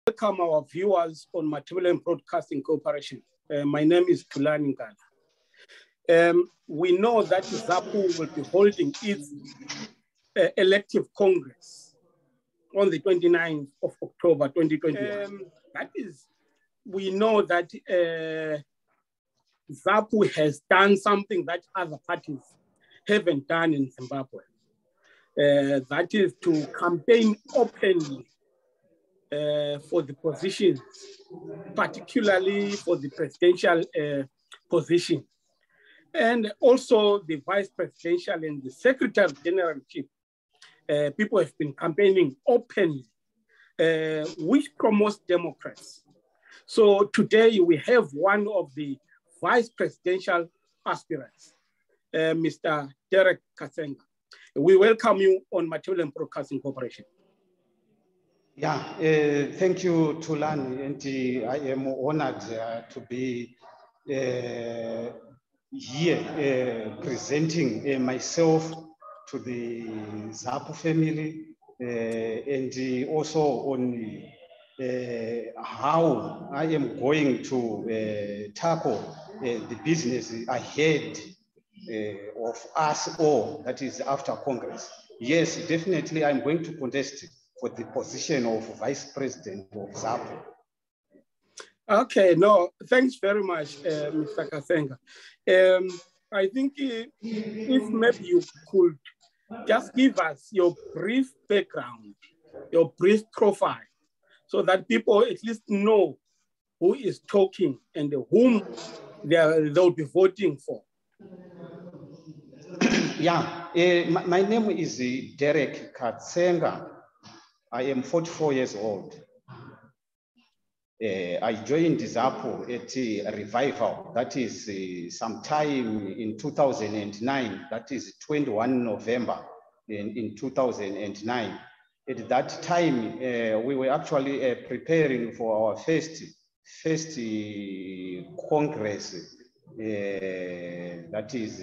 Welcome our viewers on Matabeleland Broadcasting Corporation. My name is Tulani Ngala. We know that ZAPU will be holding its elective Congress on the 29th of October 2021. That is, we know that ZAPU has done something that other parties haven't done in Zimbabwe. That is to campaign openly for the positions, particularly for the presidential position, and also the vice presidential and the secretary generalship. People have been campaigning openly, which promotes democracy. So today we have one of the vice presidential aspirants, Mr. Derek Katsenga. We welcome you on Matabeleland Broadcasting Corporation. Yeah, thank you, Tulani, and I am honored to be here presenting myself to the ZAPU family and also on how I am going to tackle the business ahead of us all, that is after Congress. Yes, definitely I'm going to contest for the position of Vice President of ZAPU. Okay, no, thanks very much, Mr. Katsenga. I think if maybe you could just give us your brief background, your brief profile, so that people at least know who is talking and whom they'll be voting for. Yeah, my name is Derek Katsenga. I am 44 years old. I joined ZAPU at a revival, that is sometime in 2009, that is 21 November in 2009. At that time, we were actually preparing for our first Congress, that is,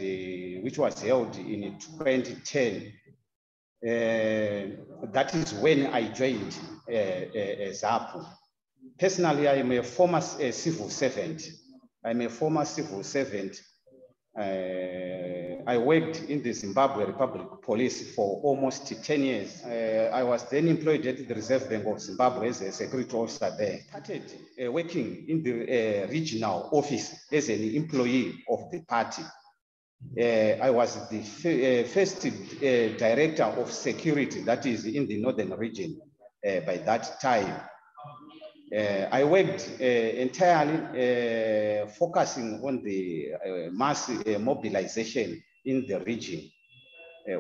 which was held in 2010. That is when I joined ZAPU. Personally, I am a former civil servant. I'm a former civil servant. I worked in the Zimbabwe Republic Police for almost 10 years. I was then employed at the Reserve Bank of Zimbabwe as a security officer there. Started working in the regional office as an employee of the party. I was the first director of security, that is in the northern region by that time. I worked entirely focusing on the mass mobilization in the region.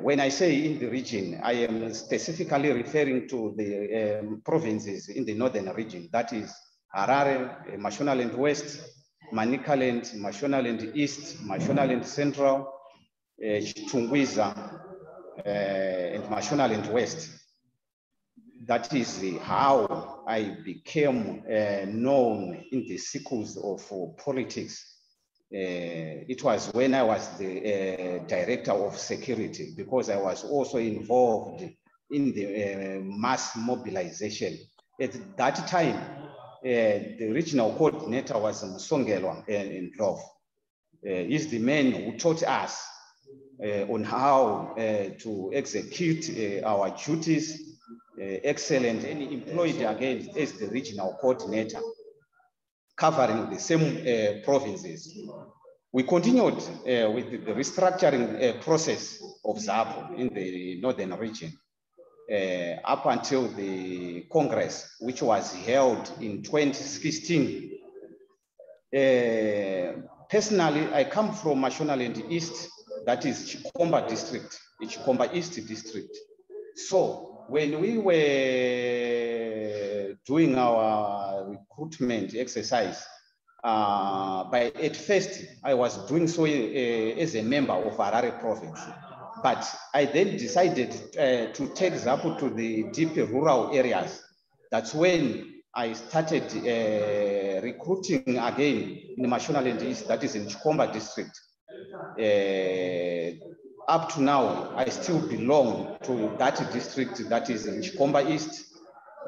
When I say in the region, I am specifically referring to the provinces in the northern region, that is Harare, Mashonaland West, Manicaland, Mashonaland East, Mashonaland Central, Chitungwiza, and Mashonaland West. That is how I became known in the circles of politics. It was when I was the director of security, because I was also involved in the mass mobilization. At that time, the regional coordinator was Msongelwa in Love. He's the man who taught us on how to execute our duties. Excellent, and employed again as the regional coordinator, covering the same provinces. We continued with the restructuring process of ZAPU in the northern region up until the Congress, which was held in 2016. Personally, I come from Mashonaland East, that is Chikomba district, Chikomba East district. So when we were doing our recruitment exercise, at first I was doing so as a member of Harare province, but I then decided to take ZAPU to the deep rural areas. That's when I started recruiting again in Mashonaland East, that is in Chikomba district. Up to now, I still belong to that district that is in Chikomba East.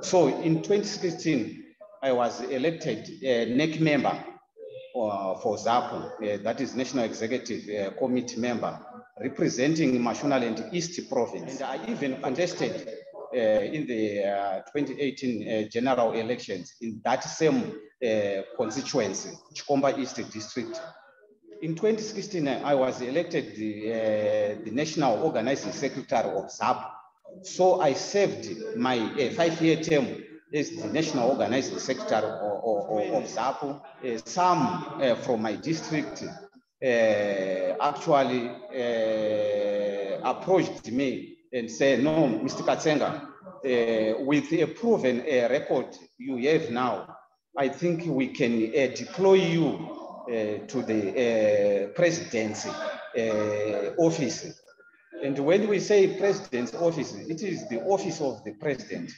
So in 2016, I was elected NEC member for ZAPU, that is National Executive Committee member, representing Mashonaland East Province. And I even contested in the 2018 general elections in that same constituency, Chikomba East District. In 2016, I was elected the National Organizing Secretary of ZAPU. So I served my 5-year term as the National Organizing Secretary of ZAPU. Some from my district actually approached me and said, no, Mr. Katsenga, with a proven record you have now, I think we can deploy you to the presidency office. And when we say president's office, it is the office of the president,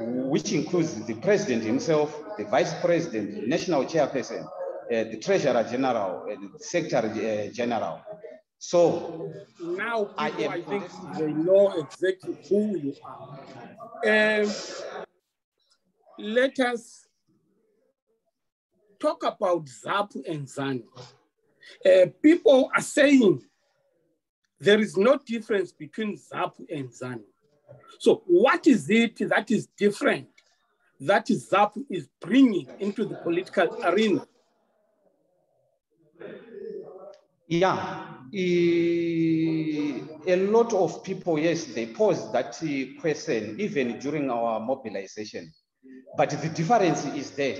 which includes the president himself, the vice president, the national chairperson, the treasurer general, and the secretary general. So now people, I think they know exactly who you are. Let us talk about ZAPU and ZANU. People are saying there is no difference between ZAPU and ZANU. So what is it that is different that ZAPU is bringing into the political arena? Yeah, a lot of people, yes, they posed that question even during our mobilization. But the difference is there.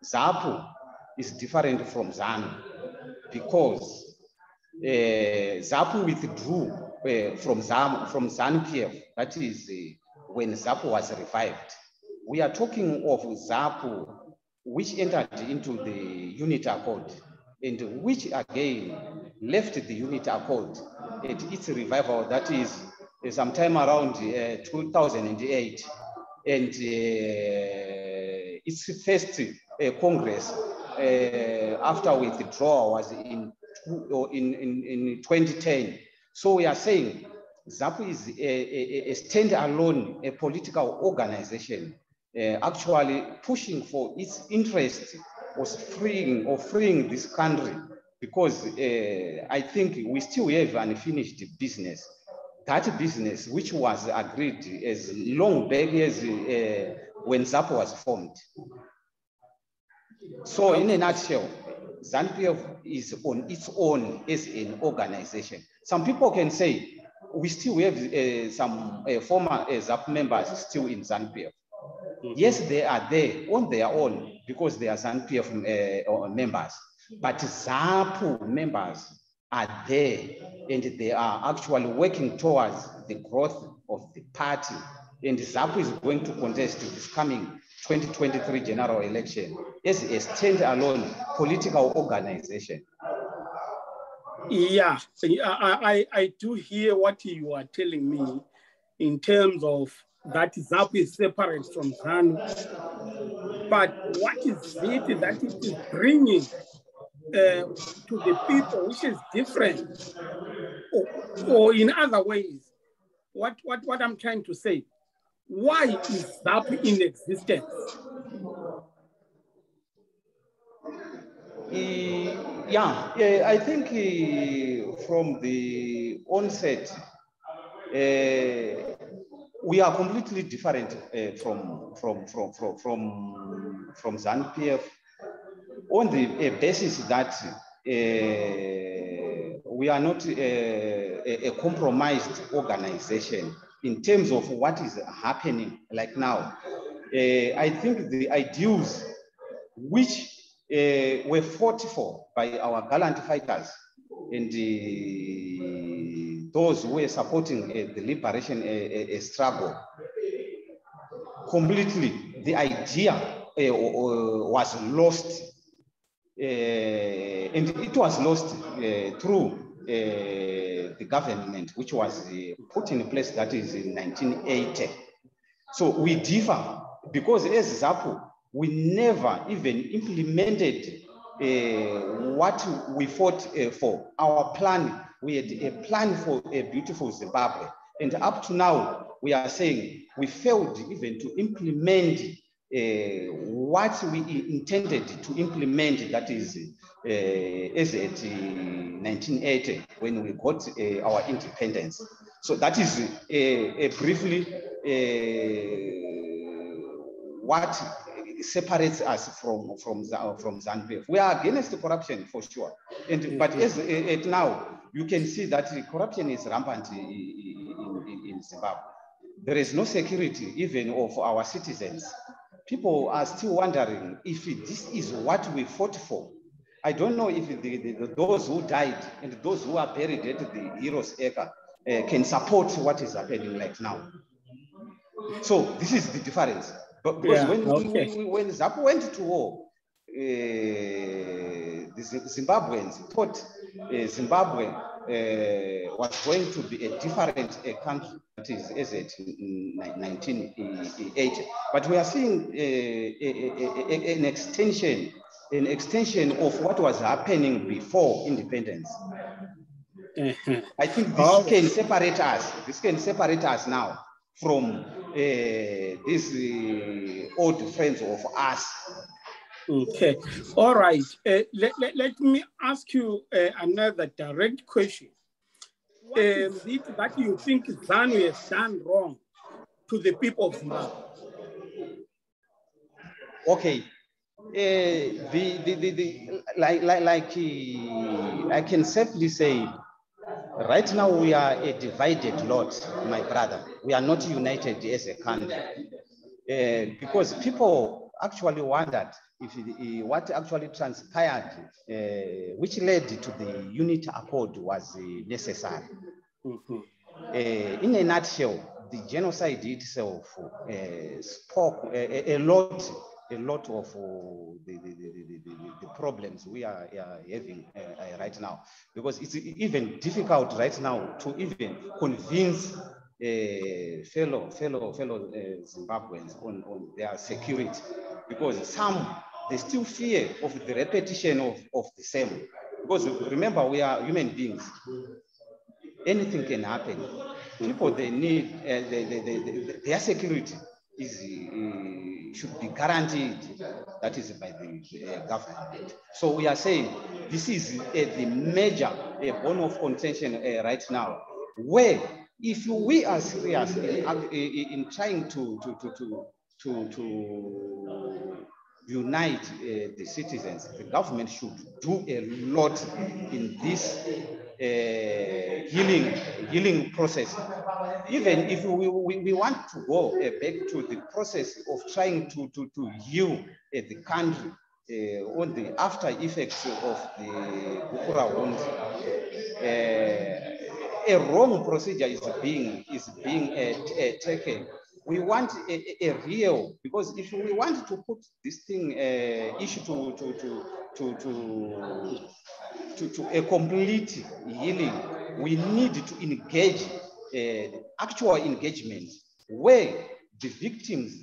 ZAPU is different from ZANU because ZAPU withdrew from ZANU-PF. That is when ZAPU was revived. We are talking of ZAPU, which entered into the unit accord and which again left the unit accord at its revival, that is sometime around 2008. And its first Congress after withdrawal was in 2010. So we are saying ZAPU is a standalone, a political organization, actually pushing for its interest of freeing this country, because I think we still have unfinished business. That business, which was agreed as long back as when ZAPU was formed. So in a nutshell, ZANU-PF is on its own as an organization. Some people can say we still have some former ZAPU members still in ZANU-PF. Yes, they are there on their own because they are ZANU-PF members, but ZAPU members are there and they are actually working towards the growth of the party. And ZAPU is going to contest this coming 2023 general election as a standalone political organization. Yeah, I do hear what you are telling me in terms of that ZAPU is separate from ZANU. But what is it that it is bringing to the people, which is different? Or in other ways, what I'm trying to say, why is ZAPU in existence? Yeah, I think from the onset, we are completely different from ZANU-PF on the basis that we are not a compromised organization in terms of what is happening like now. I think the ideals which were fought for by our gallant fighters and those who were supporting the liberation struggle, completely the idea was lost. And it was lost through the government, which was put in place, that is in 1980. So we differ because as ZAPU, we never even implemented what we fought for. Our plan, we had a plan for a beautiful Zimbabwe, And up to now, we are saying we failed even to implement what we intended to implement, that is as at 1980 when we got our independence. So that is briefly what separates us from ZANU-PF. We are against corruption for sure, but as at now you can see that corruption is rampant in Zimbabwe. There is no security even of our citizens. People are still wondering if this is what we fought for. I don't know if those who died and those who are buried at the Heroes Acre can support what is happening right now. So this is the difference. But because when ZAPU went to war, the Zimbabweans thought Zimbabwe was going to be a different country, that is as at 1980. But we are seeing an extension of what was happening before independence. I think this can separate us. This can separate us now from these old friends of us. Okay, all right. Let me ask you another direct question. What is it that you think ZANU has done wrong to the people of Zimbabwe? Okay, I can safely say, right now we are a divided lot, my brother. We are not united as a country. Because people actually wondered if what actually transpired, which led to the unity accord, was necessary. In a nutshell, the genocide itself spoke a lot of the problems we are having right now, because it's even difficult right now to even convince fellow Zimbabweans on their security, because some, they still fear of the repetition of the same. Because remember, we are human beings. Anything can happen. People, they need their security should be guaranteed. That is by the government. So we are saying this is the major bone of contention right now, where if we are serious in trying to unite the citizens, the government should do a lot in this healing process. Even if we want to go back to the process of trying to heal the country on the after effects of the Bukura wound, a wrong procedure is being taken. We want a real, because if we want to put this thing issue to a complete healing, we need to engage actual engagement where the victims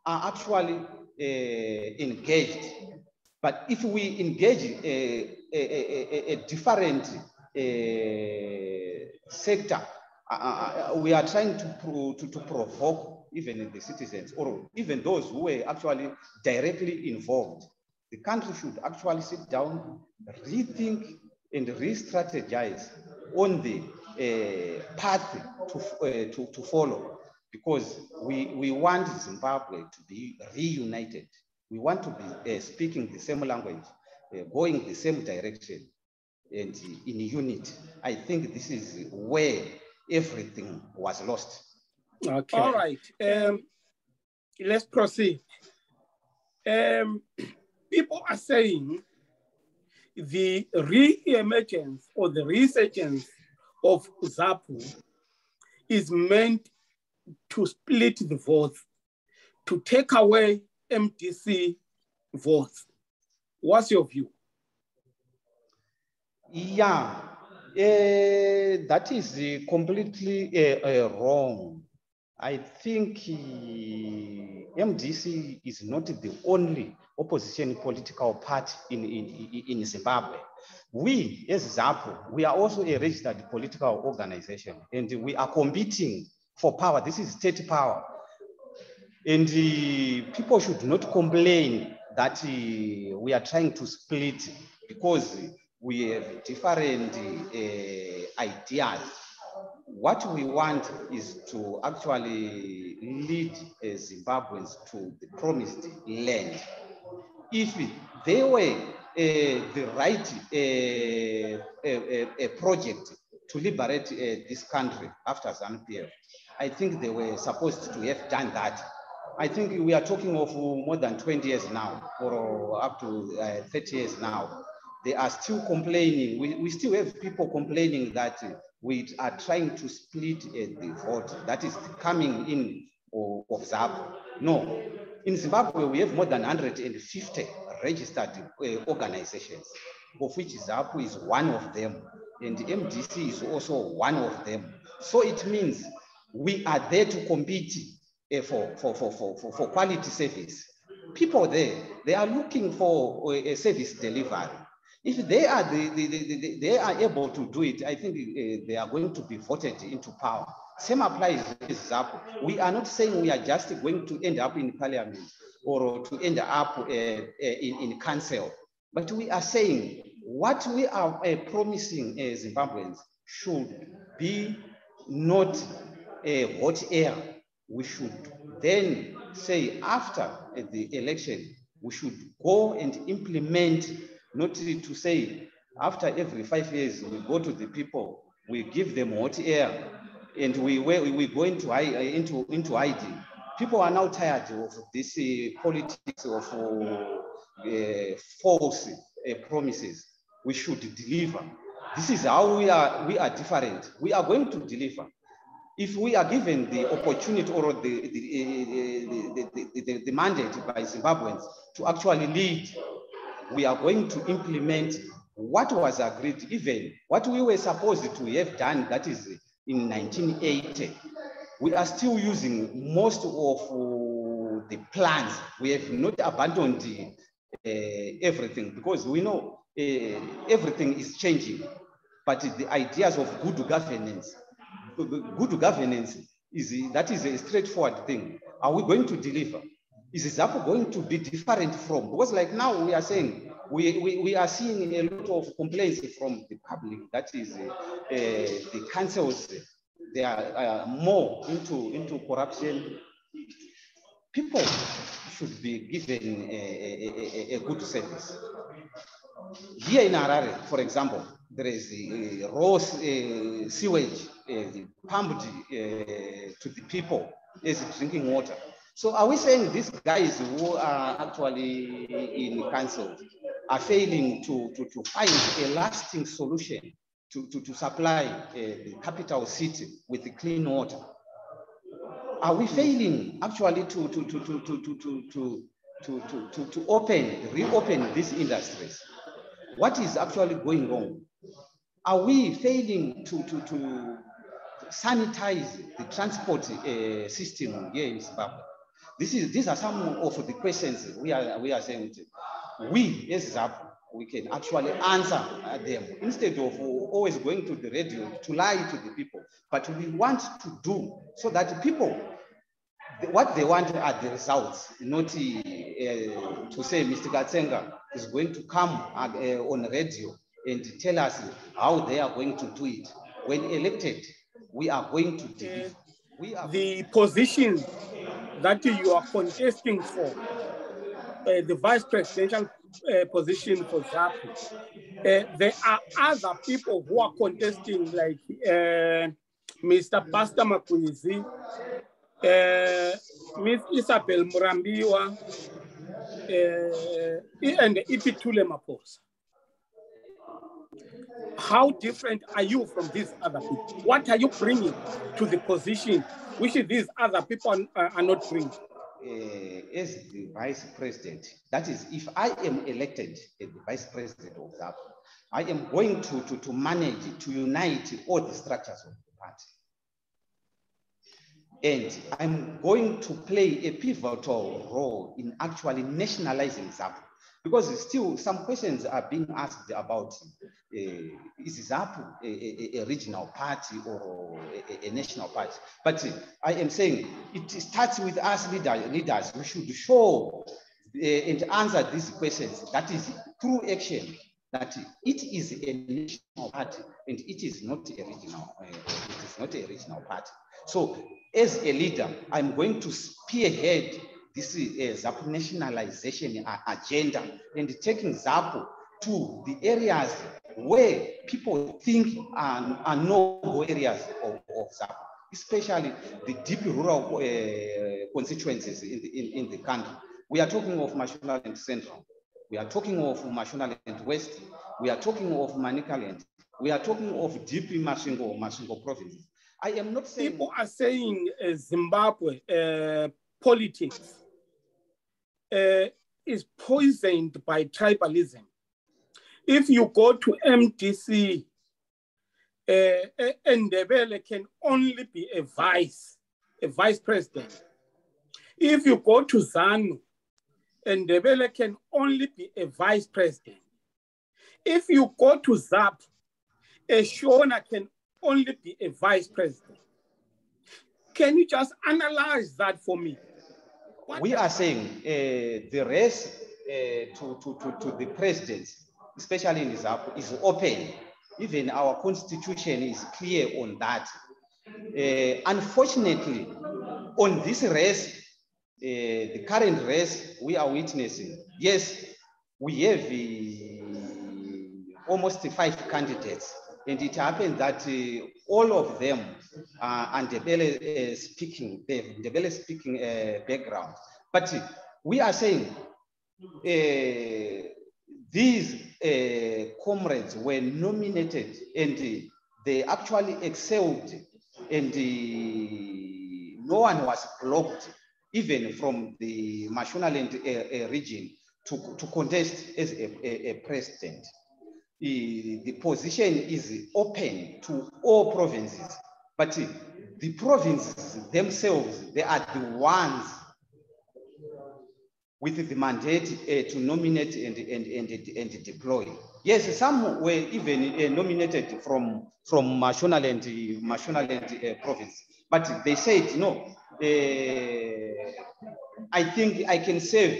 are actually engaged. But if we engage a different sector, we are trying to provoke even the citizens or even those who were actually directly involved. The country should actually sit down, rethink and re-strategize on the path to follow, because we want Zimbabwe to be reunited. We want to be speaking the same language, going the same direction, and in unity. I think this is where everything was lost. Okay. All right. Let's proceed. People are saying the re-emergence or the resurgence of ZAPU is meant to split the votes, to take away MDC votes. What's your view? Yeah, that is completely wrong. I think MDC is not the only opposition political party in Zimbabwe. We, as ZAPU, we are also a registered political organization, and we are competing for power. This is state power. And people should not complain that we are trying to split because we have different ideas. What we want is to actually lead Zimbabweans to the promised land. If they were the right project to liberate this country after ZANU-PF, I think they were supposed to have done that. I think we are talking of more than 20 years now, or up to 30 years now. They are still complaining. We still have people complaining that we are trying to split the vote that is coming in of ZAPU. No, in Zimbabwe, we have more than 150 registered organizations, of which ZAPU is one of them, and MDC is also one of them. So it means we are there to compete for quality service. People there, they are looking for a service delivery. If they are they are able to do it, I think they are going to be voted into power. Same applies to ZAPU. We are not saying we are just going to end up in parliament or to end up in council, but we are saying what we are promising Zimbabweans should be not a hot air. We should then say after the election, we should go and implement, not to say after every 5 years, we go to the people, we give them hot air, and we go into hiding. People are now tired of this politics of false promises. We should deliver. This is how we are different. We are going to deliver. If we are given the opportunity or the mandate by Zimbabweans to actually lead, we are going to implement what was agreed, even what we were supposed to have done, that is in 1980. We are still using most of the plans. We have not abandoned everything, because we know everything is changing, but the ideas of good governance is a straightforward thing. Are we going to deliver? Is ZAPU going to be different from? Because like now we are saying, we are seeing a lot of complaints from the public, that is the councils, they are more into corruption. People should be given a good service. Here in Harare, for example, there is raw sewage pumped to the people as drinking water. So are we saying these guys who are actually in council are failing to find a lasting solution to supply the capital city with the clean water? Are we failing actually to reopen these industries? What is actually going on? Are we failing to sanitize the transport system here in Zimbabwe? These are some of the questions we are saying. We as ZAPU, we can actually answer them instead of always going to the radio to lie to the people. But we want to do so that people, what they want are the results, not to say Mr. Katsenga is going to come on radio and tell us how they are going to do it. When elected, we are going to deliver. The position that you are contesting for, the vice presidential position for ZAPU, there are other people who are contesting, like Mr. Pastor Makwizi, Ms. Isabel Murambiwa, and Ipitule Maposa. How different are you from these other people? What are you bringing to the position which these other people are not bringing? As the vice president, that is, if I am elected as the vice president of ZAPU, I am going to manage, to unite all the structures of the party. And I'm going to play a pivotal role in actually nationalizing ZAPU, because still some questions are being asked about is ZAPU a regional party or a national party? But I am saying it starts with us leaders. We should show and answer these questions. That is through action, that it is a national party and it is not a regional party. So as a leader, I'm going to spearhead this ZAPU nationalization agenda and taking ZAPU to the areas where people think are no areas of ZAPU, especially the deep rural constituencies in the country. We are talking of Mashonaland Central. We are talking of Mashonaland West. We are talking of Manicaland. We are talking of deep Masvingo provinces. I am not saying... People are saying Zimbabwe politics is poisoned by tribalism. If you go to MDC, Ndebele can only be a vice president. If you go to ZANU, Ndebele can only be a vice president. If you go to ZAPU, Shona can only be a vice president. Can you just analyze that for me? We are saying the race to the president, especially in ZAPU, is open. Even our constitution is clear on that. Unfortunately, on this race, the current race we are witnessing, yes, we have almost 5 candidates, and it happened that all of them are Ndebele speaking, Ndebele speaking background. But we are saying these comrades were nominated and they actually excelled, and no one was blocked, even from the Mashonaland region, to contest as a president. The position is open to all provinces, but the provinces themselves, they are the ones with the mandate to nominate and deploy. Yes, some were even nominated from Mashonaland province, but they said, no, I think I can serve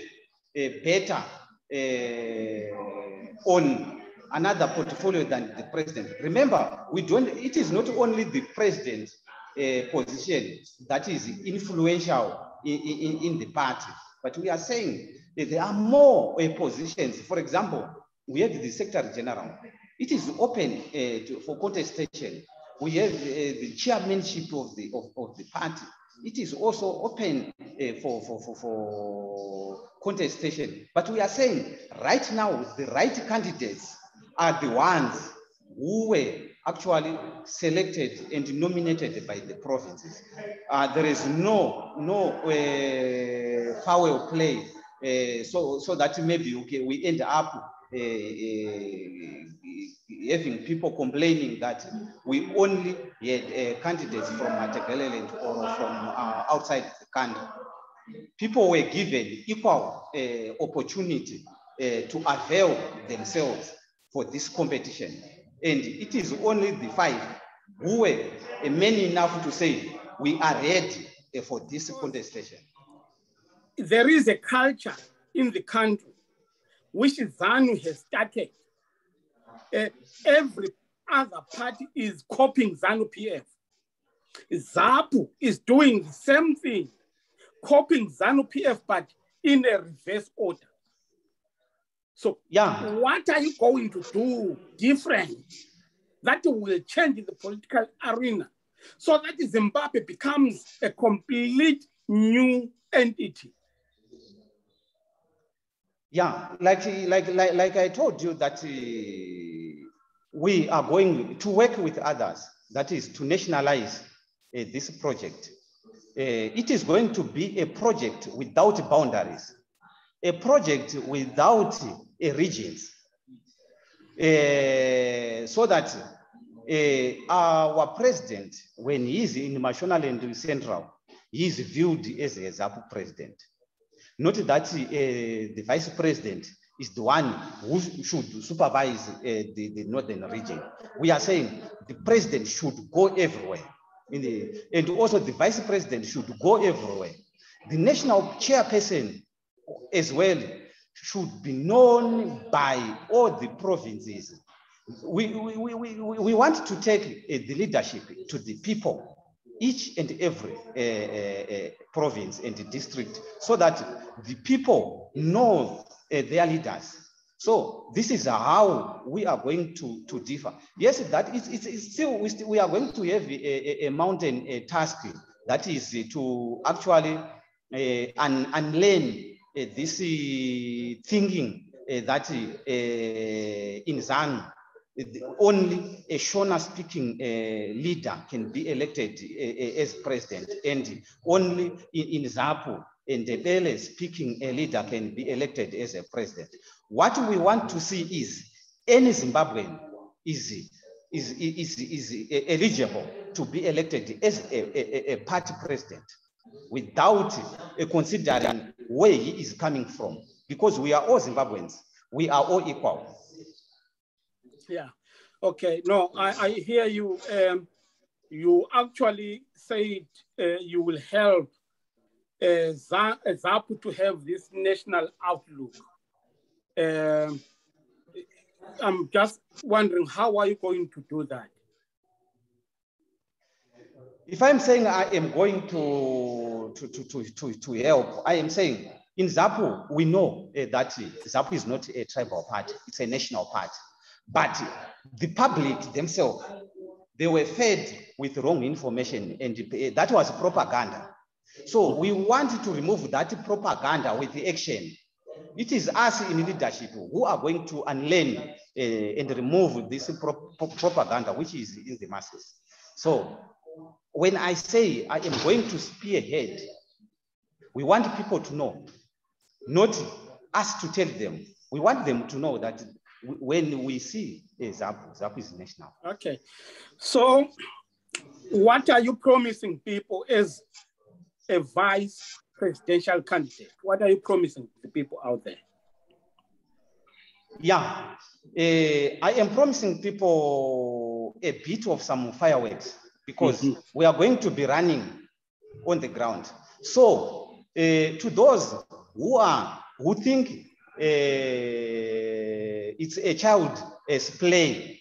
better on another portfolio than the president. Remember, it is not only the president position that is influential in the party, but we are saying that there are more positions. For example, we have the Secretary General. It is open for contestation. We have the chairmanship of the party. It is also open for contestation. But we are saying right now, the right candidates are the ones who were actually selected and nominated by the provinces. There is no foul play, so that maybe we end up having people complaining that we only had candidates from Matabeleland or from outside the country. People were given equal opportunity to avail themselves for this competition. And it is only the 5 who were men enough to say, we are ready for this contestation. There is a culture in the country which ZANU has started. Every other party is copying ZANU PF. ZAPU is doing the same thing, copying ZANU PF, but in a reverse order. So yeah, what are you going to do different that will change the political arena so that Zimbabwe becomes a complete new entity? Yeah, like I told you that we are going to work with others, that is to nationalize this project. It is going to be a project without boundaries, a project without regions, so that our president, when he is in Mashonaland Central, he is viewed as a ZAPU president. Not that the vice president is the one who should supervise the northern region. We are saying the president should go everywhere. And also the vice president should go everywhere. The national chairperson as well should be known by all the provinces. We want to take the leadership to the people, each and every province and district, so that the people know their leaders. So this is how we are going to differ. Yes, that it's still, we are going to have a mountain task, that is to actually unlearn this thinking that in ZANU, only a Shona speaking leader can be elected as president, and only in ZAPU and the Bele speaking leader can be elected as a president. What we want to see is any Zimbabwean is eligible to be elected as a party president without considering where he is coming from, because we are all Zimbabweans, we are all equal. Yeah, okay, no, I hear you. You actually said you will help ZAPU to have this national outlook. I'm just wondering, how are you going to do that? If I'm saying I am going to help, I am saying in ZAPU, we know that ZAPU is not a tribal party, it's a national party. But the public themselves, they were fed with wrong information, and that was propaganda. So we want to remove that propaganda with the action. It is us in leadership who are going to unlearn and remove this propaganda which is in the masses. So when I say I am going to spearhead, we want people to know, not us to tell them. We want them to know that when we see ZAPU is national. Okay, so what are you promising people as a vice presidential candidate? What are you promising the people out there? Yeah, I am promising people a bit of some fireworks, because we are going to be running on the ground. So to those who think it's a child's play,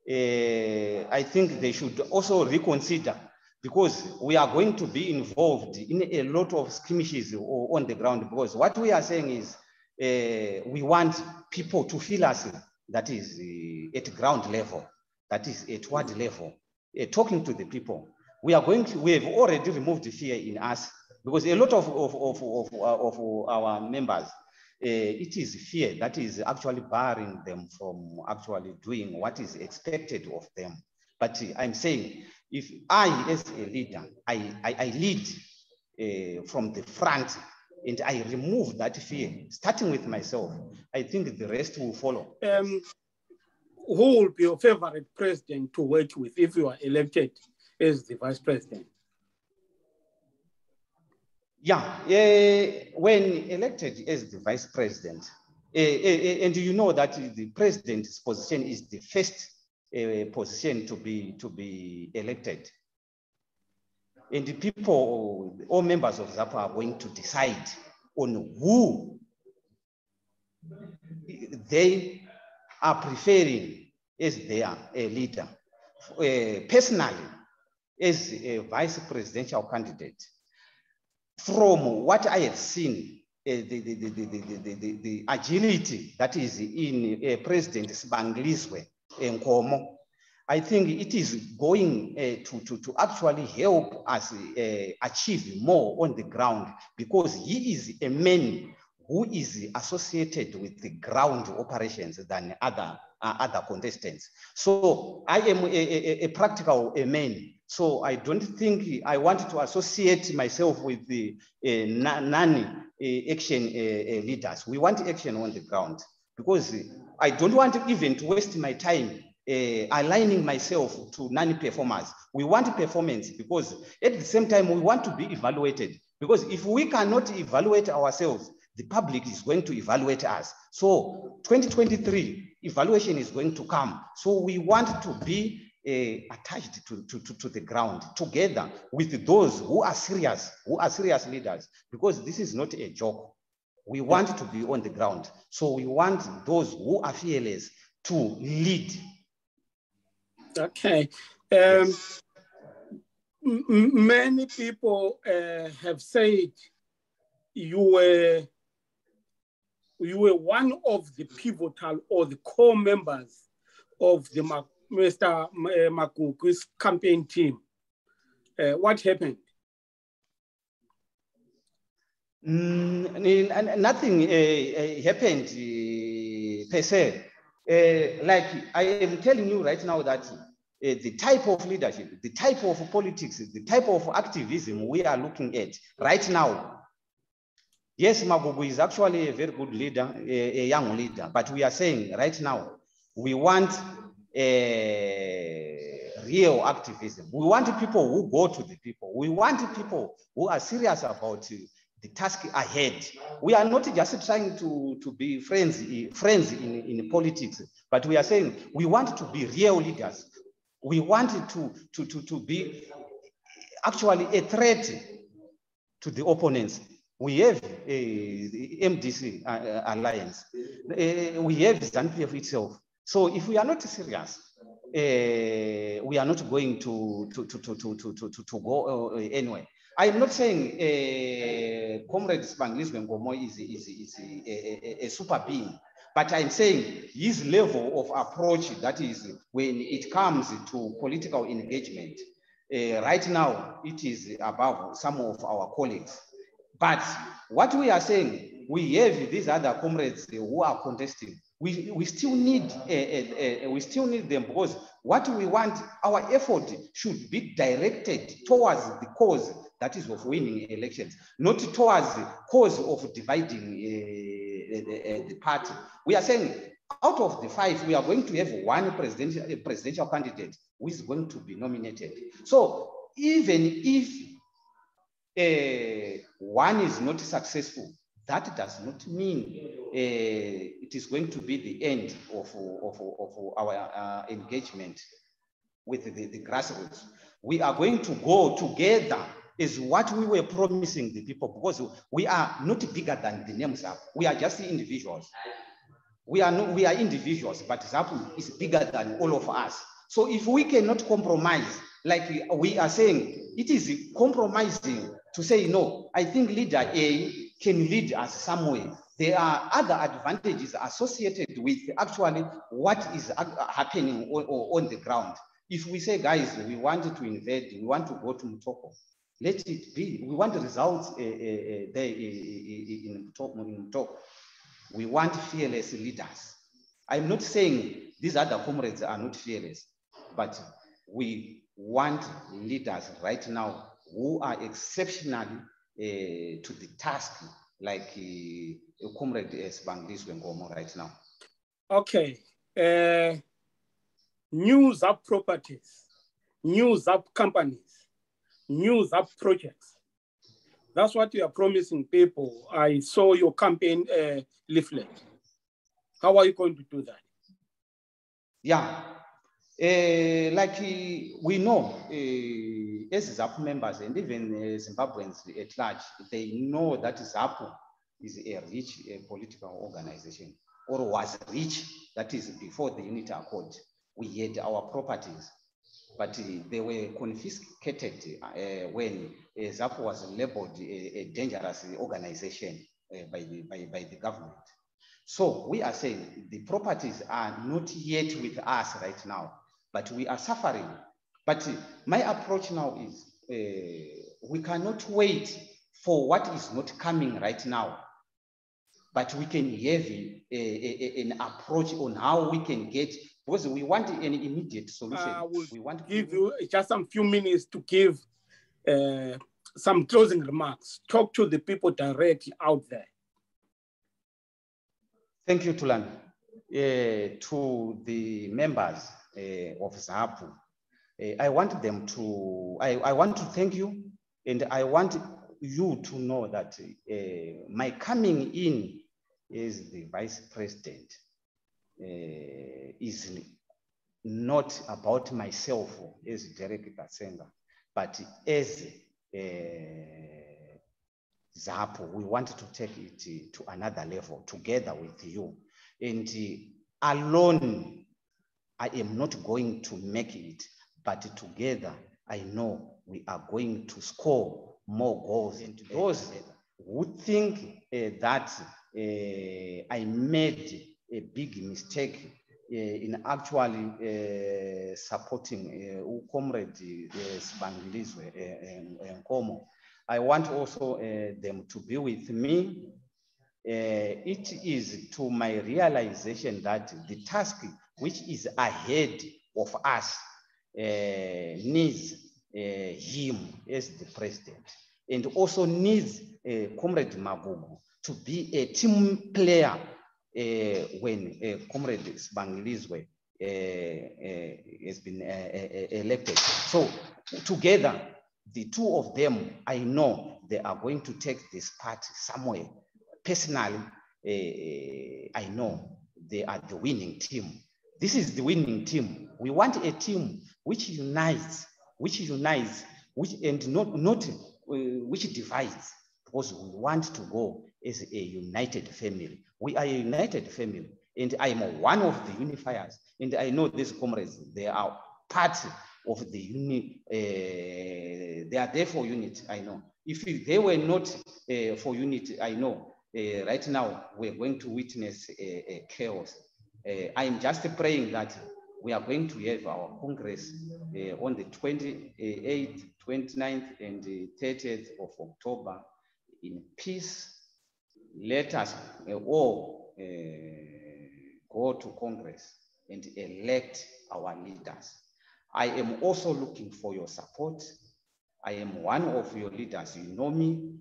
I think they should also reconsider, because we are going to be involved in a lot of skirmishes on the ground. Because what we are saying is we want people to feel us, that is at ground level, that is at ward level, talking to the people. We have already removed the fear in us, because a lot of our members, it is fear that is actually barring them from actually doing what is expected of them. But I'm saying, if I, as a leader, I lead from the front, and I remove that fear, starting with myself, I think the rest will follow. Who will be your favorite president to work with if you are elected as the vice president? Yeah, when elected as the vice president, and you know that the president's position is the first position to be elected. And the people, all members of ZAPU, are going to decide on who they are preferring as their leader. Personally, as a vice presidential candidate, from what I have seen, the agility that is in President Sibangilizwe Nkomo, I think it is going to actually help us achieve more on the ground, because he is a man who is associated with the ground operations than other contestants. So I am a practical man. So I don't think I want to associate myself with the non-action leaders. We want action on the ground, because I don't want even to waste my time aligning myself to non-performers. We want performance because at the same time, we want to be evaluated. Because if we cannot evaluate ourselves, the public is going to evaluate us. So 2023 evaluation is going to come. So we want to be attached to the ground together with those who are serious leaders, because this is not a joke. We want to be on the ground. So we want those who are fearless to lead. Okay. Yes. Many people have said you were one of the pivotal or the core members of the Mr. Makuku's campaign team. What happened? Nothing happened per se. Like I am telling you right now that the type of leadership, the type of politics, the type of activism we are looking at right now. Yes, Magugu is actually a very good leader, a young leader, but we are saying right now, we want real activism. We want people who go to the people. We want people who are serious about the task ahead. We are not just trying to be friends in politics, but we are saying we want to be real leaders. We want to be actually a threat to the opponents. We have the MDC alliance. We have ZAPU itself. So if we are not serious, we are not going to go anywhere. I am not saying Comrade Sibangilizwe Nkomo is a super being, but I'm saying his level of approach, that is when it comes to political engagement, right now it is above some of our colleagues. But what we are saying, we have these other comrades who are contesting. We still need them, because what we want, our effort should be directed towards the cause, that is of winning elections, not towards the cause of dividing the party. We are saying out of the 5, we are going to have one presidential candidate who is going to be nominated. So even if one is not successful, that does not mean it is going to be the end of our engagement with the grassroots. We are going to go together is what we were promising the people, because we are not bigger than the names up. We are just individuals. We are individuals, but ZAPU is bigger than all of us. So if we cannot compromise, like we are saying, it is compromising to say, no, I think leader A can lead us somewhere. There are other advantages associated with actually what is happening on the ground. If we say, guys, we want to invade, we want to go to Mutoko, let it be. We want the results there in Mutoko. We want fearless leaders. I'm not saying these other comrades are not fearless, but we want leaders right now who are exceptional to the task, like Comrade Sibangilizwe Nkomo right now. Okay. New ZAPU properties, new ZAPU companies, new ZAPU projects. That's what you are promising people. I saw your campaign leaflet. How are you going to do that? Yeah. Like we know, as ZAPU members and even Zimbabweans at large, they know that ZAPU is a rich political organization, or was rich, that is before the Unity Accord. We had our properties, but they were confiscated when ZAPU was labeled a dangerous organization by the government. So we are saying the properties are not yet with us right now, but we are suffering. But my approach now is we cannot wait for what is not coming right now, but we can have an approach on how we can get, because we want an immediate solution. We want to give you just some few minutes to give some closing remarks. Talk to the people directly out there. Thank you, Tulan. To the members, of ZAPU. I want them to, I want to thank you, and I want you to know that my coming in as the Vice President is not about myself as Derek Katsenga, but as ZAPU. We want to take it to another level together with you. And alone, I am not going to make it, but together, I know we are going to score more goals. And those who think that I made a big mistake in actually supporting Comrade Sibangilizwe Nkomo, I want also them to be with me. It is to my realization that the task which is ahead of us needs him as the president, and also needs Comrade Magugu to be a team player when Comrade Sibangilizwe has been elected. So together, the two of them, I know they are going to take this part somewhere. Personally, I know they are the winning team. This is the winning team. We want a team which unites, and not which divides, because we want to go as a united family. We are a united family, and I am one of the unifiers. And I know these comrades, they are part of the unit. They are there for unity, I know. If they were not for unity, I know right now we're going to witness a chaos. I am just praying that we are going to have our Congress on the 28th, 29th, and 30th of October in peace. Let us all go to Congress and elect our leaders. I am also looking for your support. I am one of your leaders. You know me.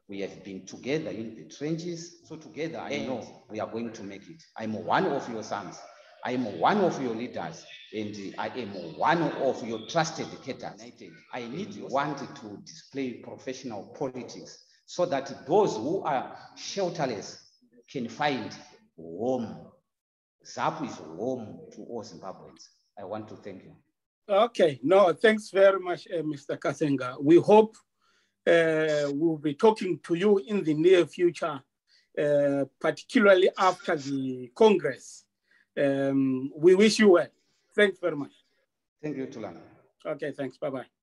We have been together in the trenches. So together, I know we are going to make it. I'm one of your sons. I am one of your leaders. And I am one of your trusted cadres. I need you want to display professional politics so that those who are shelterless can find home. ZAPU is home to all Zimbabweans. I want to thank you. Okay, no, thanks very much, Mr. Katsenga. We hope we'll be talking to you in the near future, particularly after the Congress. We wish you well. Thanks very much. Thank you, Tulani. Okay, thanks. Bye-bye.